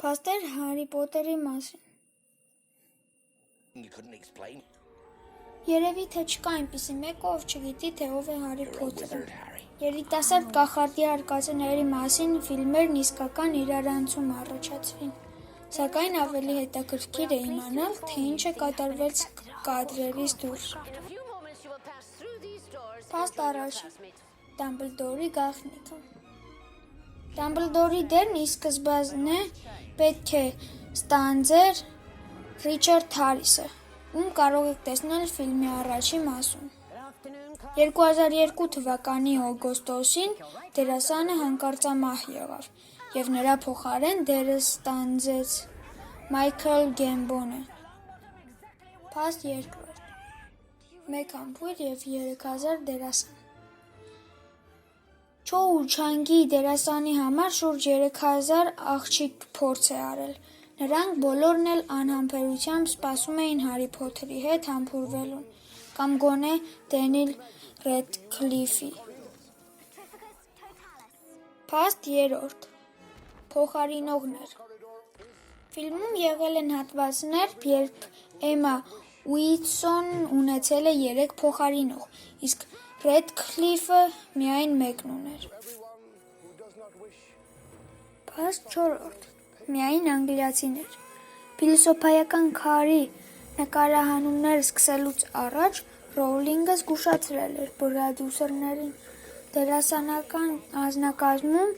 Փաստեր Հարի Պոթերի մասին։ Երևի թե չկա այնպիսի մեկը, ով չգիտի, թե ով է Հարի Պոթերը։ Երիտասարդ կախարդի արկածների մասին ֆիլմերն իսկական իրարանցում առաջացրին, սակայն ավելի հետաքրքիր է իմանալ, թե ինչ է կատարվել կադրերից դուրս։ Փաստ առաջին. Դամբլդորի գաղտնիքը։ Դամբլդորի դերն ի սկզբանե պետք է ստանձներ Ռիչարդ Հարիսը, ում կարող եք տեսնել ֆիլմի առաջին մասում։ 2002 թվականի օգոստոսին դերասանը հանկարծամահ եղավ, և նրա փոխարեն դերը ստանձնեց Մայքլ Գեմբոնը։ Փաստ երկրորդ. Մեկ համբույր և 3000 դերասան։ Չոու Չանգի դերասանի համար շուրջ 3000 աղջիկ փորձ է արել։ Նրանք բոլորն էլ անհամբերությամբ սպասում էին Հարի Փոթերի հետ համբուրվելուն, կամ գոնե Դենիել Ռեդքլիֆի։ Փաստ երրորդ. Փոխարինողներ։ Ֆիլմում եղել են հատվածներ, երբ Էմմա Ուիտսոնն ունեցել է 3 փոխարինող, իսկ Ռեդքլիֆը միայն մեկն ուներ։ Փաստ չորրորդ. Միայն անգլիացիներ։ Փիլիսոփայական քարի նկարահանումներ սկսելուց առաջ Ռոուլինգը զգուշացրել էր պրոդյուսերներին. դերասանական անձնակազմում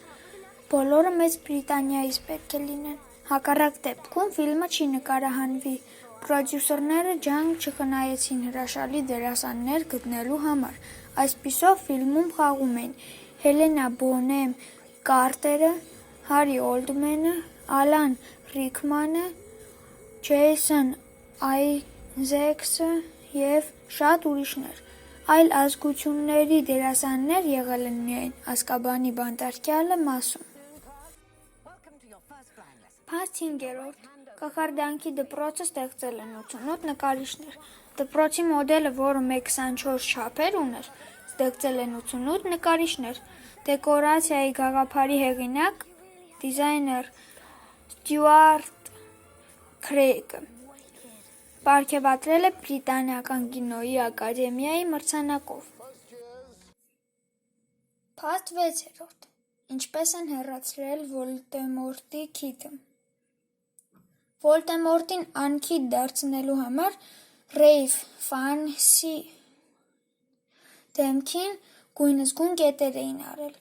բոլորը Մեծ Բրիտանիայից պետք է լինեն, հակառակ դեպքում ֆիլմը չի նկարահանվի։ Պրոդյուսերները ջանք չխնայեցին հրաշալի դերասաններ գտնելու համար, այսպիսով ֆիլմում խաղում էին Հելենա Բոնեմ Կարտերը, Հարի Օլդմենը, Ալան Ռիկմանը, Ջեյսոն Այզեքսը և շատ ուրիշներ։ Այլ ազգությունների դերասաններ եղել են միայն Ազկաբանի բանտարկյալը մասում։ Փաստ հինգերորդ. Կախարդանքի դպրոցը ստեղծել են 88 նկարիչներ։ Դպրոցի մոդելը, որը 1:24 չափեր ուներ, ստեղծել են 88 նկարիչներ։ Դեկորացիայի գաղափարի հեղինակ դիզայներ Ստյուարտ Քրեյգը պարգևատրել է Բրիտանական կինոյի ակադեմիայի մրցանակով։ Փաստ վեցերորդ. Ինչպես են հեռացրել Վոլդեմորտի քիթը։ Վոլդեմորտին անքիթ դարձնելու համար Ռեյֆ Ֆանսի դեմքին գույնզգույն կետեր էին արել,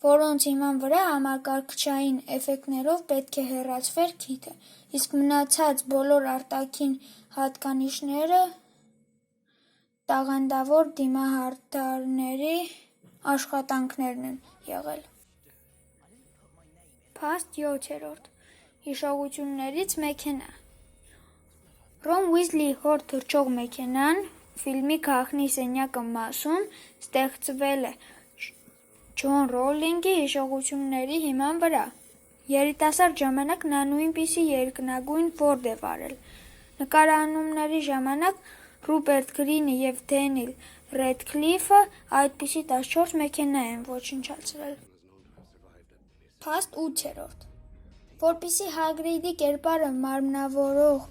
որոնց հիման վրա համակարգչային էֆեկտներով պետք է հեռացվեր քիթը, իսկ մնացած բոլոր արտաքին հատկանիշները տաղանդավոր դիմահարդարների աշխատանքներն են եղել։ Փաստ յոթերորդ. Հիշողություններից մեքենա։ Ռոն Ուիզլիի հոր թռչող մեքենան ֆիլմի գաղտնի սենյակը մասում ստեղծվել է Ջոն Ռոուլինգի հիշողությունների հիման վրա։ Երիտասարդ ժամանակ նա նույնպիսի երկնագույն Ֆորդ է վարել։ Նկարահանումների ժամանակ Ռուպերտ Գրինը և Դենիել Ռեդքլիֆը այդպիսի 14 մեքենա են ոչնչացրել։ Փաստ ութերորդ. Որպեսզի Հագրիդի կերպարը մարմնավորող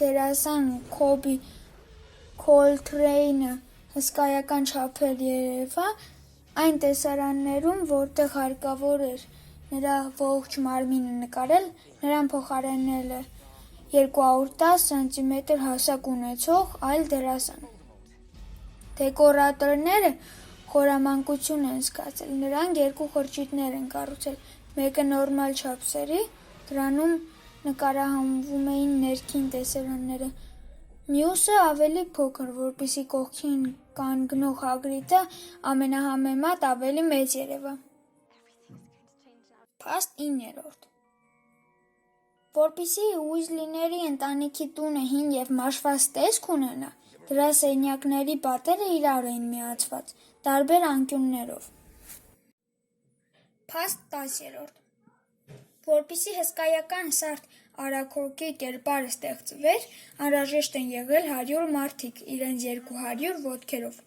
դերասան Քոբի Քոլթրեյնը հսկայական չափեր երևա այն տեսարաններում, որտեղ հարկավոր էր նրա ողջ մարմինը նկարել, նրան փոխարինել է 210 սմ հասակ ունեցող այլ դերասան։ Դեկորատորները խորամանկություն են զգացել, նրանք 2 խրճիթներ են կառուցել, մեկը նորմալ չափսերի, դրանում նկարահանվում էին ներքին տեսարանները, մյուսը ավելի փոքր, որպեսզի կողքին կանգնող Հագրիդը ամենահամեմատ ավելի մեծ երևա։ Փաստ իններորդ. Որպեսզի Ուիզլիների ընտանիքի տունը հին և մաշված տեսք ունենա, դրա սենյակների պատերը իրար էին միացված, տարբեր անկյուններով։ Փաստ 10-րդ. Որպեսզի հսկայական սարդ արագորգի կերպարը ստեղծվեր, անհրաժեշտ են եղել 100 մարդիկ իրենց 200 ոտքերով։